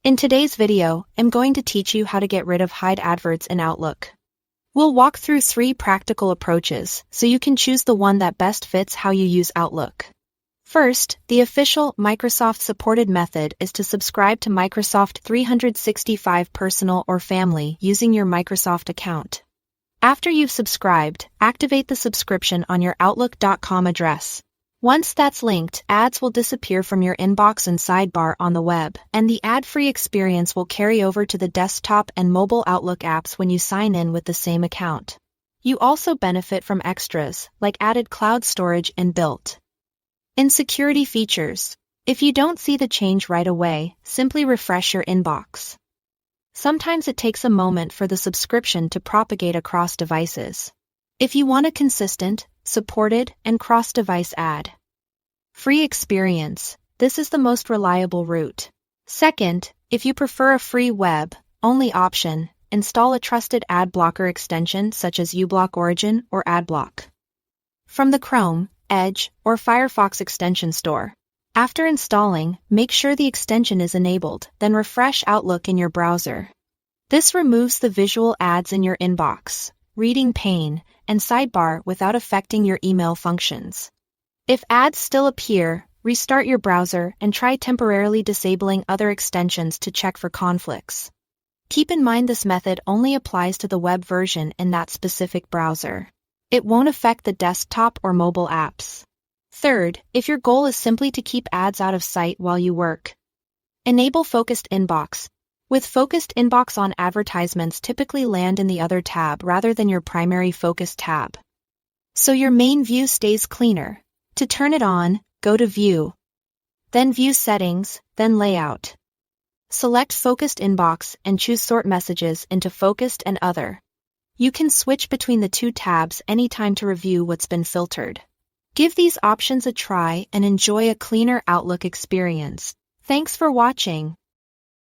In today's video, I'm going to teach you how to get rid of hide adverts in Outlook. We'll walk through 3 practical approaches so you can choose the one that best fits how you use Outlook. First, the official Microsoft-supported method is to subscribe to Microsoft 365 Personal or Family using your Microsoft account. After you've subscribed, activate the subscription on your Outlook.com address. Once that's linked, ads will disappear from your inbox and sidebar on the web, and the ad-free experience will carry over to the desktop and mobile Outlook apps when you sign in with the same account. You also benefit from extras, like added cloud storage and built-in security features. If you don't see the change right away, simply refresh your inbox. Sometimes it takes a moment for the subscription to propagate across devices. If you want a consistent, supported, and cross-device ad-free experience, this is the most reliable route. Second, if you prefer a free web-only option, install a trusted ad blocker extension such as uBlock Origin or AdBlock from the Chrome, Edge, or Firefox extension store. After installing, make sure the extension is enabled, then refresh Outlook in your browser. This removes the visual ads in your inbox, reading pane, and sidebar without affecting your email functions. If ads still appear, restart your browser and try temporarily disabling other extensions to check for conflicts. Keep in mind this method only applies to the web version in that specific browser. It won't affect the desktop or mobile apps. Third, if your goal is simply to keep ads out of sight while you work, enable Focused Inbox. With Focused Inbox on, advertisements typically land in the Other tab rather than your primary focus tab, so your main view stays cleaner. To turn it on, go to View, then View Settings, then Layout. Select Focused Inbox and choose Sort Messages into Focused and Other. You can switch between the 2 tabs anytime to review what's been filtered. Give these options a try and enjoy a cleaner Outlook experience. Thanks for watching.